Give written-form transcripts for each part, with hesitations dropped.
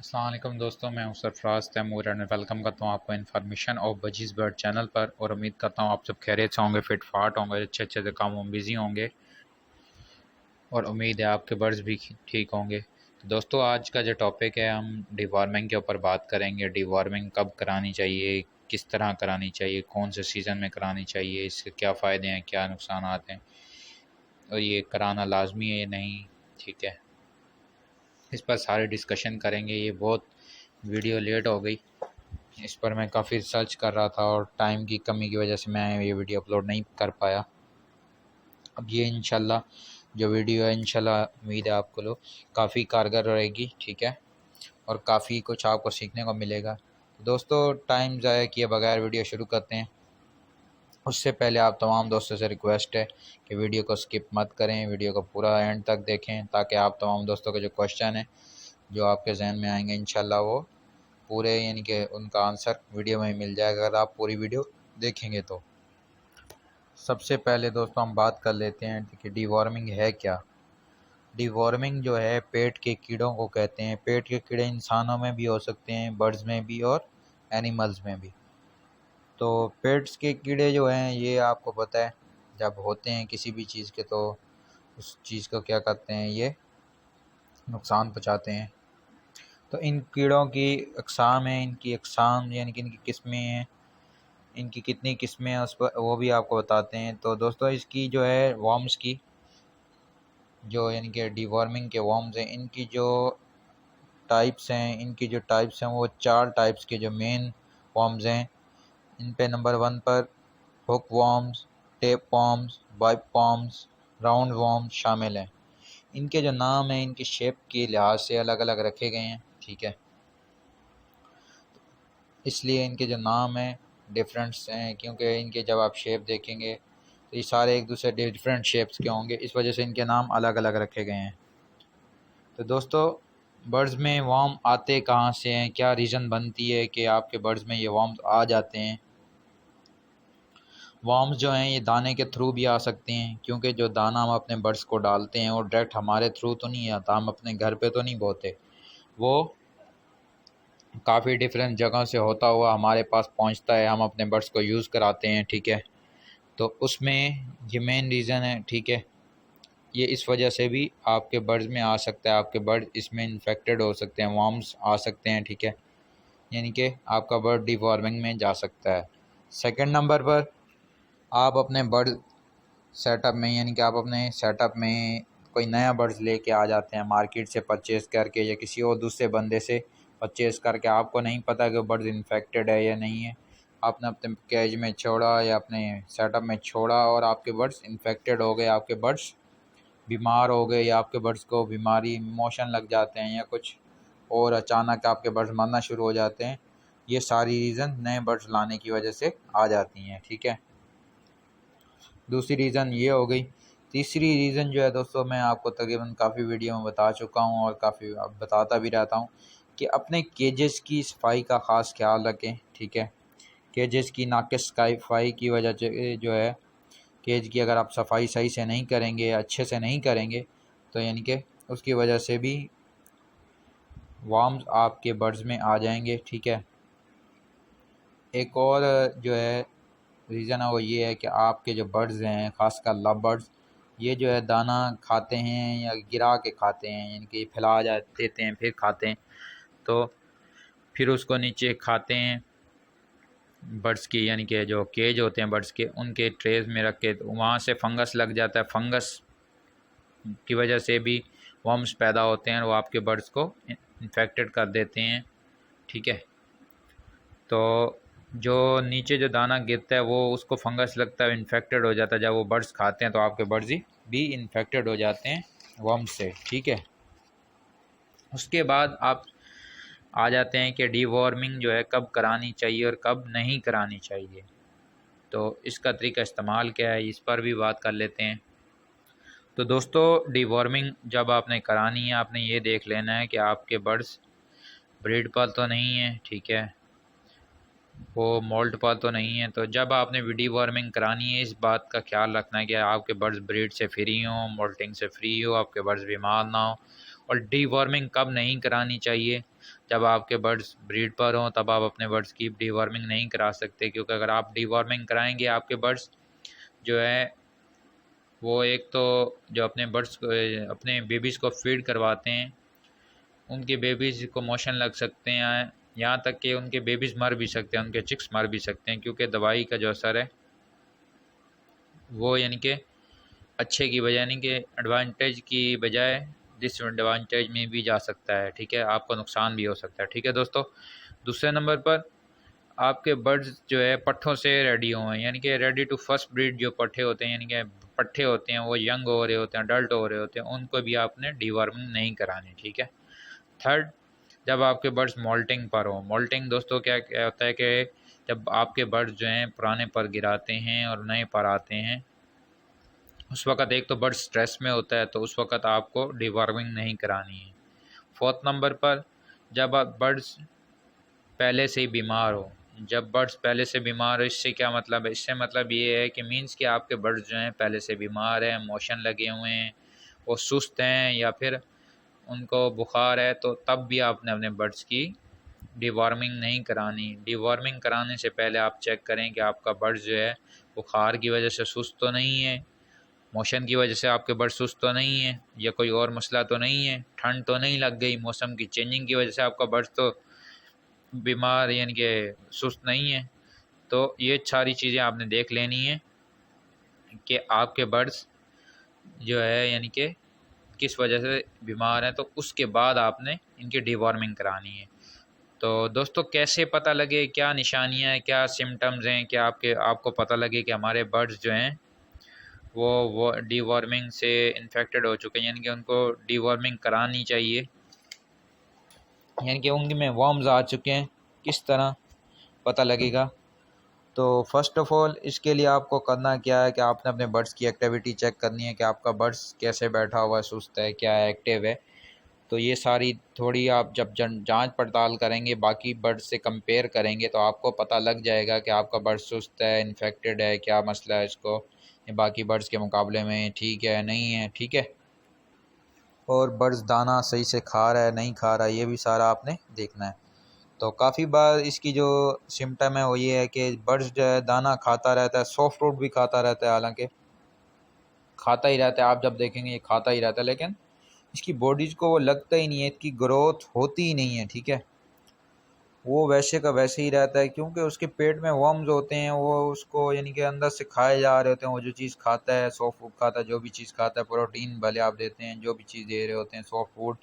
अस्सलाम वालेकुम दोस्तों, मैं हूं सरफराज तैमूर एंड वेलकम करता हूं आपको इन्फॉर्मेशन और बजीज़ बर्ड चैनल पर। और उम्मीद करता हूं आप सब खैरियत से होंगे, फिट फाट होंगे, अच्छे अच्छे से कामों में बिजी होंगे और उम्मीद है आपके बर्ड्स भी ठीक होंगे। तो दोस्तों, आज का जो टॉपिक है, हम डिवॉर्मिंग के ऊपर बात करेंगे। डिवॉर्मिंग कब करानी चाहिए, किस तरह करानी चाहिए, कौन से सीज़न में करानी चाहिए, इसके क्या फ़ायदे हैं, क्या नुकसान हैं, और ये कराना लाजमी है या नहीं। ठीक है, इस पर सारे डिस्कशन करेंगे। ये बहुत वीडियो लेट हो गई, इस पर मैं काफ़ी सर्च कर रहा था और टाइम की कमी की वजह से मैं ये वीडियो अपलोड नहीं कर पाया। अब ये इंशाल्लाह जो वीडियो है, इंशाल्लाह उम्मीद है आपको लोग काफ़ी कारगर रहेगी। ठीक है, और काफ़ी कुछ आपको सीखने को मिलेगा। तो दोस्तों, टाइम ज़ाया किए बगैर वीडियो शुरू करते हैं। उससे पहले आप तमाम दोस्तों से रिक्वेस्ट है कि वीडियो को स्किप मत करें, वीडियो को पूरा एंड तक देखें, ताकि आप तमाम दोस्तों के जो क्वेश्चन हैं जो आपके जहन में आएंगे, इंशाल्लाह वो पूरे यानी कि उनका आंसर वीडियो में ही मिल जाएगा अगर आप पूरी वीडियो देखेंगे तो। सबसे पहले दोस्तों हम बात कर लेते हैं कि डिवॉर्मिंग है क्या। डिवॉर्मिंग जो है पेट के कीड़ों को कहते हैं। पेट के कीड़े इंसानों में भी हो सकते हैं, बर्ड्स में भी और एनिमल्स में भी। तो पेट्स के कीड़े जो हैं, ये आपको पता है जब होते हैं किसी भी चीज़ के तो उस चीज़ को क्या करते हैं, ये नुकसान पहुँचाते हैं। तो इन कीड़ों की अक़साम हैं, इनकी अक़साम यानी कि इनकी किस्में हैं, इनकी कितनी किस्में हैं उस पर वो भी आपको बताते हैं। तो दोस्तों, इसकी जो है वर्म्स की जो यानी कि डिवॉर्मिंग के वर्म्स हैं, इनकी जो टाइप्स हैं वो 4 टाइप्स के जो मेन वर्म्स हैं। इन पे नंबर 1 पर hook worms, tape worms, wipe worms, round worms शामिल हैं। इनके जो नाम हैं, इनकी शेप के लिहाज से अलग अलग रखे गए हैं। ठीक है, इसलिए इनके जो नाम हैं डिफरेंट्स हैं, क्योंकि इनके जब आप शेप देखेंगे तो ये सारे एक दूसरे डिफरेंट शेप्स के होंगे, इस वजह से इनके नाम अलग अलग रखे गए हैं। तो दोस्तों, बर्ड्स में वर्म आते कहाँ से हैं, क्या रीज़न बनती है कि आपके बर्ड्स में ये वर्म्स आ जाते हैं। वर्म्स जो हैं ये दाने के थ्रू भी आ सकते हैं, क्योंकि जो दाना हम अपने बर्ड्स को डालते हैं वो डायरेक्ट हमारे थ्रू तो नहीं आता, हम अपने घर पे तो नहीं बोते, वो काफ़ी डिफरेंट जगह से होता हुआ हमारे पास पहुंचता है, हम अपने बर्ड्स को यूज़ कराते हैं। ठीक है, तो उसमें ये मेन रीज़न है। ठीक है, ये इस वजह से भी आपके बर्ड्स में आ सकता है, आपके बर्ड इसमें इन्फेक्टेड हो सकते हैं, वर्म्स आ सकते हैं। ठीक है, यानी कि आपका बर्ड डिवॉर्मिंग में जा सकता है। सेकंड नंबर पर आप अपने बर्ड सेटअप में यानी कि आप अपने सेटअप में कोई नया बर्ड्स लेके आ जाते हैं मार्केट से परचेज़ करके या किसी और दूसरे बंदे से परचेज़ करके, आपको नहीं पता कि बर्ड्स इन्फेक्टेड है या नहीं है। आपने अपने केज में छोड़ा या अपने सेटअप में छोड़ा और आपके बर्ड्स इन्फेक्टेड हो गए, आपके बर्ड्स बीमार हो गए, या आपके बर्ड्स को बीमारी मोशन लग जाते हैं या कुछ और अचानक आपके बर्ड्स मरना शुरू हो जाते हैं। ये सारी रीज़न नए बर्ड्स लाने की वजह से आ जाती हैं। ठीक है, दूसरी रीज़न ये हो गई। तीसरी रीज़न जो है दोस्तों, मैं आपको तकरीबन काफ़ी वीडियो में बता चुका हूँ और काफ़ी अब बताता भी रहता हूँ कि अपने केजेस की सफाई का ख़ास ख्याल रखें। ठीक है, केजेस की नाकिस सफाई की वजह से जो है, केज की अगर आप सफाई सही से नहीं करेंगे, अच्छे से नहीं करेंगे, तो यानी कि उसकी वजह से भी वर्म्स आपके बर्ड्स में आ जाएंगे। ठीक है, एक और जो है रीज़न है वो ये है कि आपके जो बर्ड्स हैं, ख़ासकर लव बर्ड्स, ये जो है दाना खाते हैं या गिरा के खाते हैं, यानी कि फैला देते हैं फिर खाते हैं, तो फिर उसको नीचे खाते हैं बर्ड्स की, यानी कि जो केज होते हैं बर्ड्स के, उनके ट्रेज में रख के, तो वहाँ से फंगस लग जाता है। फंगस की वजह से भी वर्म्स पैदा होते हैं और वो आपके बर्ड्स को इन्फेक्टेड कर देते हैं। ठीक है, तो जो नीचे जो दाना गिरता है वो उसको फंगस लगता है, इन्फेक्टेड हो जाता है। जब वो बर्ड्स खाते हैं तो आपके बर्ड्स ही भी इन्फेक्टेड हो जाते हैं वर्म्स से। ठीक है, उसके बाद आप आ जाते हैं कि डीवॉर्मिंग जो है कब करानी चाहिए और कब नहीं करानी चाहिए। तो इसका तरीका इस्तेमाल क्या है, इस पर भी बात कर लेते हैं। तो दोस्तों, डीवॉर्मिंग जब आपने करानी है, आपने ये देख लेना है कि आपके बर्ड्स ब्रीड पर तो नहीं है। ठीक है, वो मोल्ट पर तो नहीं है। तो जब आपने डीवॉर्मिंग करानी है, इस बात का ख्याल रखना है कि आपके बर्ड्स ब्रीड से फ्री हों, मोल्टिंग से फ्री हो, आपके बर्ड्स बीमार ना हो। और डीवॉर्मिंग कब नहीं करानी चाहिए, जब आपके बर्ड्स ब्रीड पर हों तब आप अपने बर्ड्स की डीवॉर्मिंग नहीं करा सकते, क्योंकि अगर आप डीवॉर्मिंग कराएंगे आपके बर्ड्स जो है वो एक तो जो अपने बर्ड्स को अपने बेबीज़ को फीड करवाते हैं उनके बेबीज़ को मोशन लग सकते हैं, यहाँ तक कि उनके बेबीज़ मर भी सकते हैं, उनके चिक्स मर भी सकते हैं, क्योंकि दवाई का जो असर है वो यानी कि अच्छे की बजाय यानी कि एडवांटेज की बजाय डिसएडवांटेज में भी जा सकता है। ठीक है, आपको नुकसान भी हो सकता है। ठीक है दोस्तों, दूसरे नंबर पर आपके बर्ड्स जो है पट्ठों से रेडी हुए, यानी कि रेडी टू फर्स्ट ब्रीड जो पट्ठे होते हैं, यानी कि पट्ठे होते हैं वो यंग हो रहे होते हैं, अडल्ट हो रहे होते हैं, उनको भी आपने डीवर्मिंग नहीं करानी। ठीक है। थर्ड, जब आपके बर्ड्स मोल्टिंग पर हो, मोल्टिंग दोस्तों क्या क्या होता है कि जब आपके बर्ड्स जो हैं पुराने पर गिराते हैं और नए पर आते हैं, उस वक़्त एक तो बर्ड स्ट्रेस में होता है, तो उस वक़्त आपको डिवॉर्मिंग नहीं करानी है। फोर्थ नंबर पर, जब आप बर्ड्स पहले से ही बीमार हो, जब बर्ड्स पहले से बीमार हो, इससे क्या मतलब है? इससे मतलब ये है कि मीन्स कि आपके बर्ड्स जो हैं पहले से बीमार हैं, मोशन लगे हुए हैं, वो सुस्त हैं या फिर उनको बुखार है, तो तब भी आपने अपने बर्ड्स की डिवॉर्मिंग नहीं करानी। डिवॉर्मिंग कराने से पहले आप चेक करें कि आपका बर्ड जो है बुखार की वजह से सुस्त तो नहीं है, मोशन की वजह से आपके बर्ड सुस्त तो नहीं है, या कोई और मसला तो नहीं है, ठंड तो नहीं लग गई, मौसम की चेंजिंग की वजह से आपका बर्ड तो बीमार यानी कि सुस्त नहीं है। तो ये सारी चीज़ें आपने देख लेनी है कि आपके बर्ड्स जो है यानी कि किस वजह से बीमार हैं, तो उसके बाद आपने इनकी डिवॉर्मिंग करानी है। तो दोस्तों, कैसे पता लगे, क्या निशानियाँ हैं, क्या सिम्टम्स हैं, क्या आपको पता लगे कि हमारे बर्ड्स जो हैं वो डीवॉर्मिंग से इन्फेक्टेड हो चुके हैं, यानी कि उनको डीवॉर्मिंग करानी चाहिए, यानी कि उनमें वर्म्स आ चुके हैं, किस तरह पता लगेगा? तो फर्स्ट ऑफ ऑल इसके लिए आपको करना क्या है कि आपने अपने बर्ड्स की एक्टिविटी चेक करनी है कि आपका बर्ड्स कैसे बैठा हुआ है, सुस्त है, क्या है, एक्टिव है। तो ये सारी थोड़ी आप जब जांच पड़ताल करेंगे, बाकी बर्ड से कंपेयर करेंगे, तो आपको पता लग जाएगा कि आपका बर्ड सुस्त है, इन्फेक्टेड है, क्या मसला है इसको, ये बाकी बर्ड्स के मुकाबले में ठीक है नहीं है। ठीक है, और बर्ड्स दाना सही से खा रहा है नहीं खा रहा है, ये भी सारा आपने देखना है। तो काफ़ी बार इसकी जो सिम्टम है वो ये है कि बर्ड्स जो है दाना खाता रहता है, सॉफ्ट फ्रूट भी खाता रहता है, हालांकि खाता ही रहता है, आप जब देखेंगे ये खाता ही रहता है, लेकिन इसकी बॉडीज़ को वो लगता ही नहीं है, इसकी ग्रोथ होती ही नहीं है। ठीक है, वो वैसे का वैसे ही रहता है, क्योंकि उसके पेट में वर्म्स होते हैं, वो उसको यानी कि अंदर से खाए जा रहे होते हैं। वो जो चीज़ खाता है, सॉफ्ट फूड खाता है, जो भी चीज़ खाता है, प्रोटीन भले आप देते हैं, जो भी चीज़ दे रहे होते हैं, सॉफ्ट फूड,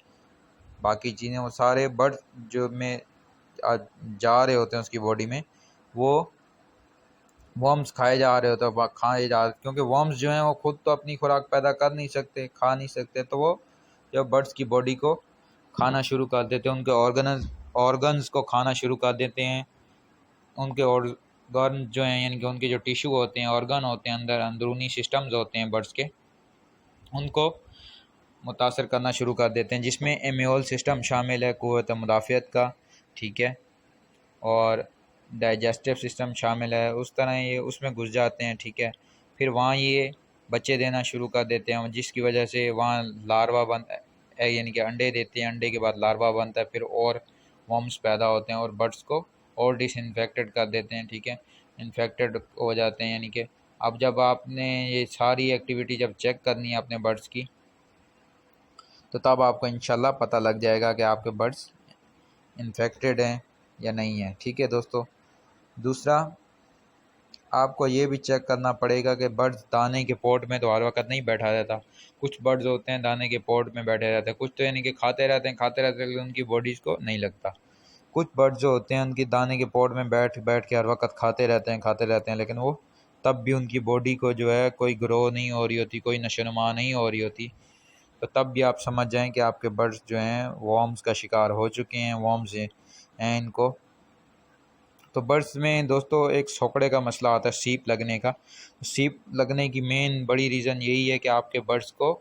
बाकी चीज़ें, वो सारे बर्ड जो में जा रहे होते हैं उसकी बॉडी में, वो वर्म्स खाए जा रहे होते हैं, खाए जा रहे, क्योंकि वर्म्स जो हैं वो खुद तो अपनी खुराक पैदा कर नहीं सकते, खा नहीं सकते, तो वो जब बर्ड्स की बॉडी को खाना शुरू कर देते हैं, उनके ऑर्गन्स को खाना शुरू कर देते हैं, उनके ऑर्गन जो हैं यानी कि उनके जो टिश्यू होते हैं, ऑर्गन होते हैं, अंदरूनी सिस्टम्स होते हैं बर्ड्स के, उनको मुतासर करना शुरू कर देते हैं, जिसमें इम्यून सिस्टम शामिल है, क़ुव्वत मुदाफ़ियत का। ठीक है, और डाइजेस्टिव सिस्टम शामिल है, उस तरह ये उसमें घुस जाते हैं। ठीक है, फिर वहाँ ये बच्चे देना शुरू कर देते हैं, जिसकी वजह से वहाँ लार्वा बनता है, यानी कि अंडे देते हैं, अंडे के बाद लार्वा बनता है, फिर और वर्म्स पैदा होते हैं और बर्ड्स को और डिसइंफेक्टेड कर देते हैं। ठीक है, इन्फेक्टेड हो जाते हैं, यानी कि अब जब आपने ये सारी एक्टिविटी जब चेक करनी है अपने बर्ड्स की, तो तब आपको इंशाल्लाह पता लग जाएगा कि आपके बर्ड्स इन्फेक्टेड हैं या नहीं है। ठीक है दोस्तों, दूसरा आपको ये भी चेक करना पड़ेगा कि बर्ड्स दाने के पोट में तो हर वक्त नहीं बैठा रहता। कुछ बर्ड्स होते हैं दाने के पोट में बैठे रहते हैं, कुछ तो यानी कि खाते रहते हैं, लेकिन उनकी बॉडीज़ को नहीं लगता। कुछ बर्ड्स जो होते हैं उनकी दाने के पोट में बैठ बैठ के हर वक्त खाते रहते हैं, लेकिन वो तब भी उनकी बॉडी को जो है कोई ग्रो नहीं हो रही होती, कोई नशोनुमा नहीं हो रही होती। तो तब भी आप समझ जाएं कि आपके बर्ड्स जो हैं वर्म्स का शिकार हो चुके हैं, वर्म्स हैं इनको। तो बर्ड्स में दोस्तों एक सोकड़े का मसला आता है, सीप लगने का। सीप लगने की मेन बड़ी रीज़न यही है कि आपके बर्ड्स को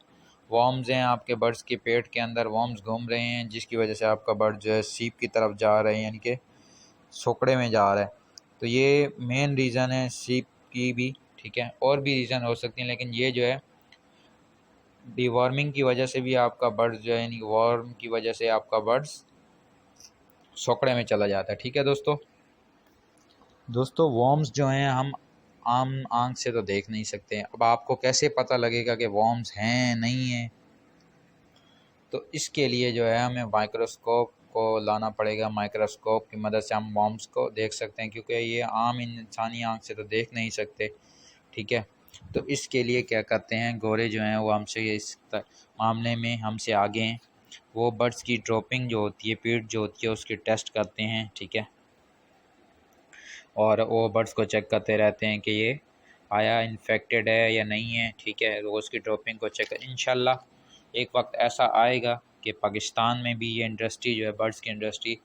वर्म्स हैं, आपके बर्ड्स के पेट के अंदर वर्म्स घूम रहे हैं, जिसकी वजह से आपका बर्ड जो है सीप की तरफ जा रहे हैं, यानी कि सोकड़े में जा रहा है। तो ये मेन रीज़न है सीप की भी। ठीक है, और भी रीज़न हो सकती हैं, लेकिन ये जो है डिवॉर्मिंग की वजह से भी आपका बर्ड्स जो है, यानी वर्म की वजह से आपका बर्ड्स सोकड़े में चला जाता है। ठीक है दोस्तों वॉर्म्स जो हैं हम आम आंख से तो देख नहीं सकते। अब आपको कैसे पता लगेगा कि वॉर्म्स हैं नहीं हैं? तो इसके लिए जो है हमें माइक्रोस्कोप को लाना पड़ेगा। माइक्रोस्कोप की मदद से हम वॉर्म्स को देख सकते हैं, क्योंकि ये आम इंसानी आंख से तो देख नहीं सकते। ठीक है, तो इसके लिए क्या करते हैं, गोरे जो हैं वो हमसे इस मामले में हमसे आगे हैं। वो बर्ड्स की ड्रॉपिंग जो होती है, पीठ जो होती है, उसकी टेस्ट करते हैं। ठीक है, और वो बर्ड्स को चेक करते रहते हैं कि ये आया इन्फेक्टेड है या नहीं है। ठीक है, रोज़ की ड्रॉपिंग को चेक कर, इंशाल्लाह एक वक्त ऐसा आएगा कि पाकिस्तान में भी ये इंडस्ट्री जो है, बर्ड्स की इंडस्ट्री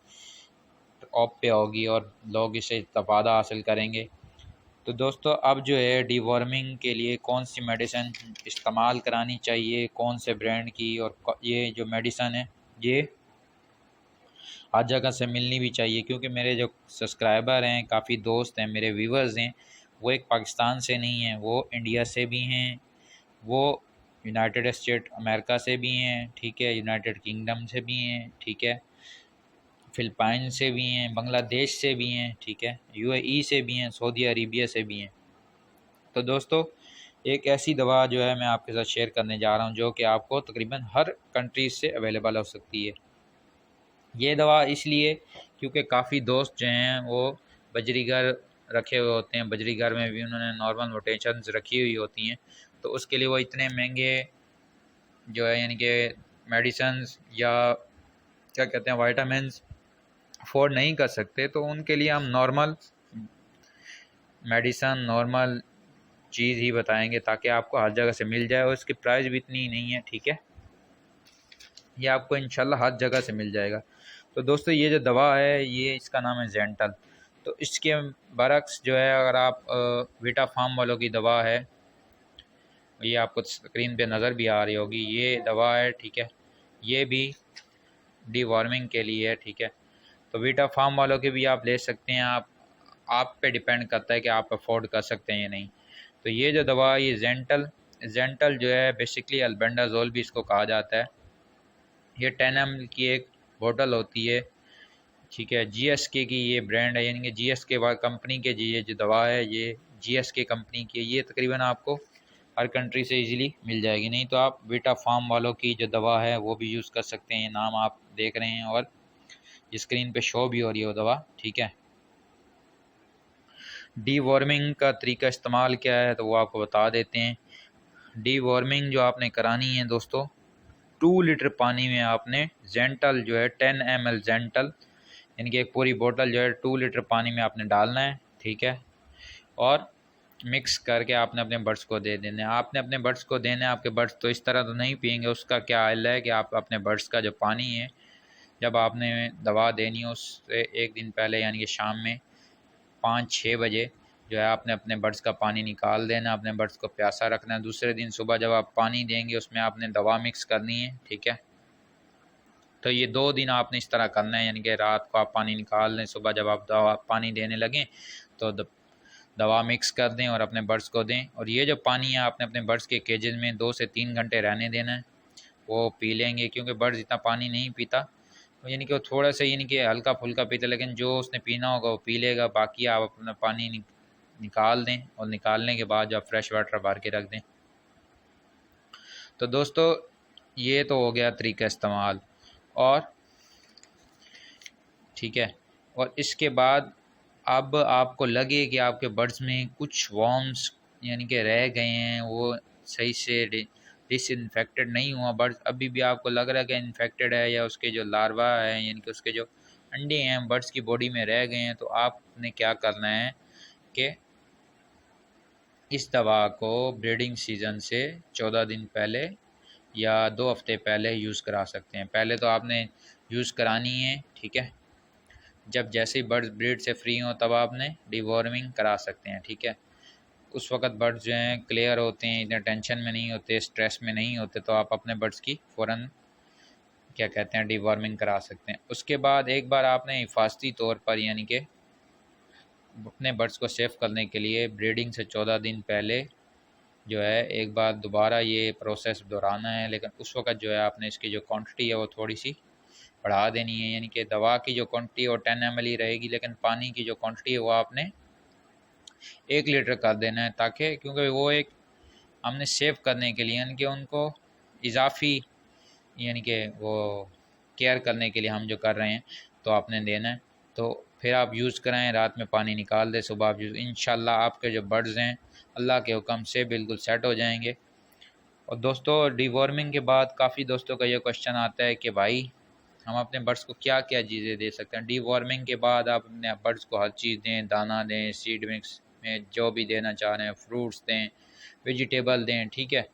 टॉप पे होगी और लोग इसे इस्तेफ़ादा हासिल करेंगे। तो दोस्तों अब जो है डीवॉर्मिंग के लिए कौन सी मेडिसिन इस्तेमाल करानी चाहिए, कौन से ब्रांड की, और ये जो मेडिसिन है ये हर जगह से मिलनी भी चाहिए, क्योंकि मेरे जो सब्सक्राइबर हैं, काफ़ी दोस्त हैं, मेरे व्यूवर्स हैं, वो एक पाकिस्तान से नहीं हैं, वो इंडिया से भी हैं, वो यूनाइटेड स्टेट अमेरिका से भी हैं। ठीक है, यूनाइटेड किंगडम से भी हैं। ठीक है, फ़िलिपाइन से भी हैं, बांग्लादेश से भी हैं। ठीक है, यूएई से भी हैं, सऊदी अरेबिया से भी हैं। तो दोस्तों एक ऐसी दवा जो है मैं आपके साथ शेयर करने जा रहा हूँ, जो कि आपको तकरीबन हर कंट्रीज से अवेलेबल हो सकती है। ये दवा इसलिए क्योंकि काफ़ी दोस्त जो हैं वो बजरीगर रखे हुए होते हैं, बजरीगर में भी उन्होंने नॉर्मल म्यूटेशंस रखी हुई होती हैं, तो उसके लिए वो इतने महंगे जो है यानी कि मेडिसन्स या क्या कहते हैं वाइटामिन्स अफोर्ड नहीं कर सकते। तो उनके लिए हम नॉर्मल मेडिसन, नॉर्मल चीज़ ही बताएंगे, ताकि आपको हर जगह से मिल जाए, और इसकी प्राइस भी इतनी नहीं है। ठीक है, ये आपको इंशाल्लाह हर जगह से मिल जाएगा। तो दोस्तों ये जो दवा है, ये इसका नाम है जेंटल। तो इसके बरक्स जो है, अगर आप वीटा फार्म वालों की दवा है, ये आपको स्क्रीन पे नज़र भी आ रही होगी, ये दवा है। ठीक है, ये भी डीवॉर्मिंग के लिए है। ठीक है, तो वीटा फार्म वालों के भी आप ले सकते हैं। आप पे डिपेंड करता है कि आप अफोर्ड कर सकते हैं या नहीं। तो ये जो दवा, ये जेंटल जेंटल जो है, बेसिकली अल्बेंडाजोल भी इसको कहा जाता है। ये 10 ml की एक बोतल होती है। ठीक है, जीएसके की ये ब्रांड है, यानी कि जीएसके कंपनी के ये जो दवा है, ये जीएसके कंपनी की है। ये तकरीबन आपको हर कंट्री से इजीली मिल जाएगी। नहीं तो आप वीटा फार्म वालों की जो दवा है वो भी यूज़ कर सकते हैं। ये नाम आप देख रहे हैं और स्क्रीन पे शो भी हो रही है वो दवा। ठीक है, डीवॉर्मिंग का तरीका इस्तेमाल क्या है तो वो आपको बता देते हैं। डीवॉर्मिंग जो आपने करानी है दोस्तों, 2 लीटर पानी में आपने जेंटल जो है 10 ml जेंटल, यानी कि एक पूरी बोतल जो है 2 लीटर पानी में आपने डालना है। ठीक है, और मिक्स करके आपने अपने बर्ड्स को दे देना है। आपने अपने बर्ड्स को देना है, आपके बर्ड्स तो इस तरह तो नहीं पियेंगे। उसका क्या हल है कि आप अपने बर्ड्स का जो पानी है, जब आपने दवा देनी हो उससे एक दिन पहले, यानी कि शाम में 5-6 बजे जो है, आपने अपने बर्ड्स का पानी निकाल देना, अपने बर्ड्स को प्यासा रखना है। दूसरे दिन सुबह जब आप पानी देंगे, उसमें आपने दवा मिक्स करनी है। ठीक है, तो ये 2 दिन आपने इस तरह करना है, यानी कि रात को आप पानी निकाल लें, सुबह जब आप दवा पानी देने लगें तो दवा मिक्स कर दें और अपने बर्ड्स को दें। और ये जो पानी है आपने अपने बर्ड्स के केजेज में 2 से 3 घंटे रहने देना है। वो पी लेंगे, क्योंकि बर्ड्स इतना पानी नहीं पीता, तो यानी कि वो थोड़ा सा यानी कि हल्का फुल्का पीता, लेकिन जो उसने पीना होगा वो पी लेगा। बाकी आप अपना पानी निकाल दें, और निकालने के बाद जो आप फ्रेश वाटर भर के रख दें। तो दोस्तों ये तो हो गया तरीका इस्तेमाल। और ठीक है, और इसके बाद अब आपको लगे कि आपके बर्ड्स में कुछ वॉर्म्स यानी कि रह गए हैं, वो सही से डिसइंफेक्टेड नहीं हुआ, बर्ड्स अभी भी आपको लग रहा है कि इन्फेक्टेड है, या उसके जो लार्वा है यानी कि उसके जो अंडे हैं बर्ड्स की बॉडी में रह गए हैं, तो आपने क्या करना है कि इस दवा को ब्रीडिंग सीज़न से 14 दिन पहले या 2 हफ्ते पहले यूज़ करा सकते हैं। पहले तो आपने यूज़ करानी है। ठीक है, जब जैसे ही बर्ड्स ब्रीड से फ्री हों तब आपने डिवॉर्मिंग करा सकते हैं। ठीक है, उस वक्त बर्ड्स जो हैं क्लियर होते हैं, इतने टेंशन में नहीं होते, स्ट्रेस में नहीं होते, तो आप अपने बर्ड्स की फ़ौरन क्या कहते हैं डिवॉर्मिंग करा सकते हैं। उसके बाद एक बार आपने हिफाजती तौर पर यानी कि अपने बर्ड्स को सेफ करने के लिए ब्रीडिंग से 14 दिन पहले जो है एक बार दोबारा ये प्रोसेस दोहराना है, लेकिन उस वक्त जो है आपने इसकी जो क्वांटिटी है वो थोड़ी सी बढ़ा देनी है, यानी कि दवा की जो क्वांटिटी और 10 ml ही रहेगी, लेकिन पानी की जो क्वांटिटी है वो आपने 1 लीटर कर देना है, ताकि क्योंकि वो एक हमने सेव करने के लिए यानी कि उनको इजाफी यानी कि वो केयर करने के लिए हम जो कर रहे हैं तो आपने देना है। तो फिर आप यूज़ कराएं, रात में पानी निकाल दें, सुबह आप यूज़, इंशाल्लाह आपके जो बर्ड्स हैं अल्लाह के हुक्म से बिल्कुल सेट हो जाएंगे। और दोस्तों डीवॉर्मिंग के बाद काफ़ी दोस्तों का ये क्वेश्चन आता है कि भाई हम अपने बर्ड्स को क्या क्या चीज़ें दे सकते हैं। डीवॉर्मिंग के बाद आप अपने बर्ड्स को हर चीज़ दें, दाना दें, सीड मिक्स में जो भी देना चाह रहे हैं, फ्रूट्स दें, वेजिटेबल दें, ठीक है।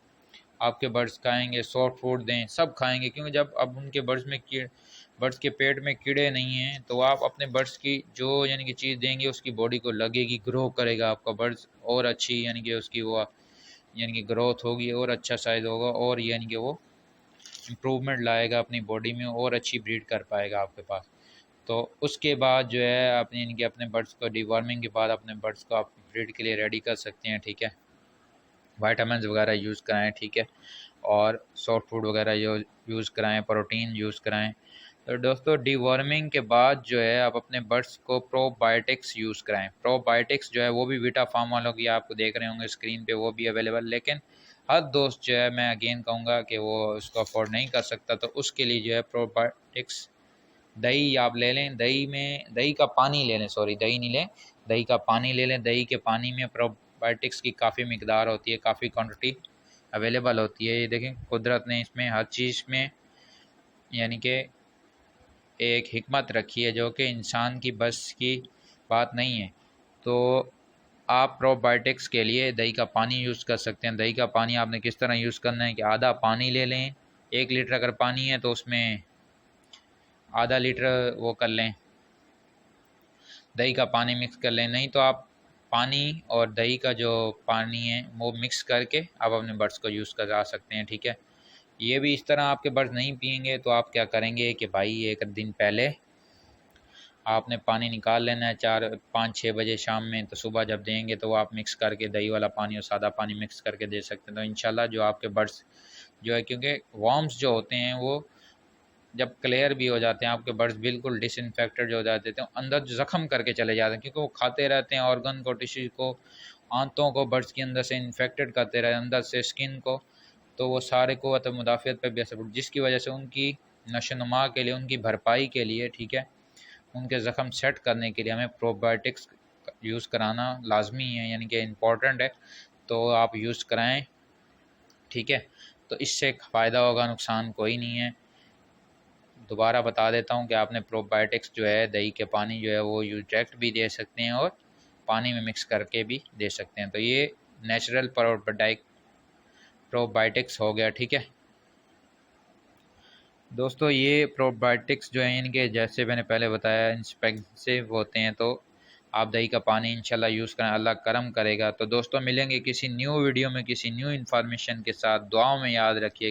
आपके बर्ड्स खाएंगे, सॉफ्ट फूड दें, सब खाएंगे, क्योंकि जब अब उनके बर्ड्स के पेट में कीड़े नहीं हैं तो आप अपने बर्ड्स की जो यानी कि चीज़ देंगे उसकी बॉडी को लगेगी, ग्रो करेगा आपका बर्ड्स और अच्छी यानी कि उसकी वो यानी कि ग्रोथ होगी और अच्छा साइज़ होगा और यानी कि वो इम्प्रूवमेंट लाएगा अपनी बॉडी में और अच्छी ब्रीड कर पाएगा आपके पास। तो उसके बाद जो है अपने यानी कि अपने बर्ड्स को डिवॉर्मिंग के बाद अपने बर्ड्स को आप ब्रीड के लिए रेडी कर सकते हैं, ठीक है। वाइटामिन वगैरह यूज़ कराएं, ठीक है, और सॉफ्ट फूड वगैरह यूज़ कराएं, प्रोटीन यूज़ कराएं। तो दोस्तों डीवॉर्मिंग के बाद जो है आप अपने बर्ड्स को प्रोबायोटिक्स यूज़ कराएं। प्रोबायोटिक्स जो है वो भी वीटा फार्म वालों की आप देख रहे होंगे स्क्रीन पे, वो भी अवेलेबल, लेकिन हर दोस्त जो है मैं अगेन कहूँगा कि वो उसको अफोर्ड नहीं कर सकता, तो उसके लिए जो है प्रोबायोटिक्स दही आप ले लें, दही का पानी ले लें, सॉरी दही नहीं लें, दही का पानी ले लें। दही के पानी में प्रोबायोटिक्स की काफ़ी मिकदार होती है, काफ़ी क्वांटिटी अवेलेबल होती है। ये देखें कुदरत ने इसमें हर चीज़ में यानी कि एक हिकमत रखी है जो कि इंसान की बस की बात नहीं है। तो आप प्रोबायोटिक्स के लिए दही का पानी यूज़ कर सकते हैं। दही का पानी आपने किस तरह यूज़ करना है कि आधा पानी ले लें, 1 लीटर अगर पानी है तो उसमें आधा लीटर वो कर लें, दही का पानी मिक्स कर लें। नहीं तो आप पानी और दही का जो पानी है वो मिक्स करके आप अपने बर्ड्स को यूज़ करा सकते हैं, ठीक है। ये भी इस तरह आपके बर्ड्स नहीं पियेंगे तो आप क्या करेंगे कि भाई 1 दिन पहले आपने पानी निकाल लेना है 4-5-6 बजे शाम में, तो सुबह जब देंगे तो वो आप मिक्स करके दही वाला पानी और सादा पानी मिक्स करके दे सकते हैं। तो इंशाल्लाह जो आपके बर्ड्स जो है, क्योंकि वॉर्म्स जो होते हैं वो जब क्लियर भी हो जाते हैं आपके बर्ड्स बिल्कुल डिसइंफेक्टेड हो जाते थे, अंदर ज़ख़म करके चले जाते हैं, क्योंकि वो खाते रहते हैं ऑर्गन को, टिश्यू को, आंतों को बर्ड्स के अंदर से इन्फेक्टेड करते रहे, अंदर से स्किन को, तो वो सारे क़ुव्वत मुदाफ़ियत पर भी असर पड़ता है, जिसकी वजह से उनकी नशोनुमा के लिए, उनकी भरपाई के लिए, ठीक है, उनके ज़ख़म सेट करने के लिए हमें प्रोबायोटिक्स यूज़ कराना लाजमी है, यानी कि इम्पॉर्टेंट है। तो आप यूज़ कराएं, ठीक है। तो इससे फ़ायदा होगा, नुकसान कोई नहीं है। दोबारा बता देता हूँ कि आपने प्रोबायोटिक्स जो है दही के पानी जो है वो यूज डायरेक्ट भी दे सकते हैं और पानी में मिक्स करके भी दे सकते हैं। तो ये नेचुरल प्रोबायोटिक्स हो गया, ठीक है दोस्तों। ये प्रोबायोटिक्स जो है इनके जैसे मैंने पहले बताया इंस्पेक्सिव होते हैं, तो आप दही का पानी इंशाल्लाह यूज़ करें, अल्लाह करम करेगा। तो दोस्तों मिलेंगे किसी न्यू वीडियो में किसी न्यू इन्फॉर्मेशन के साथ, दुआओं में याद रखिए।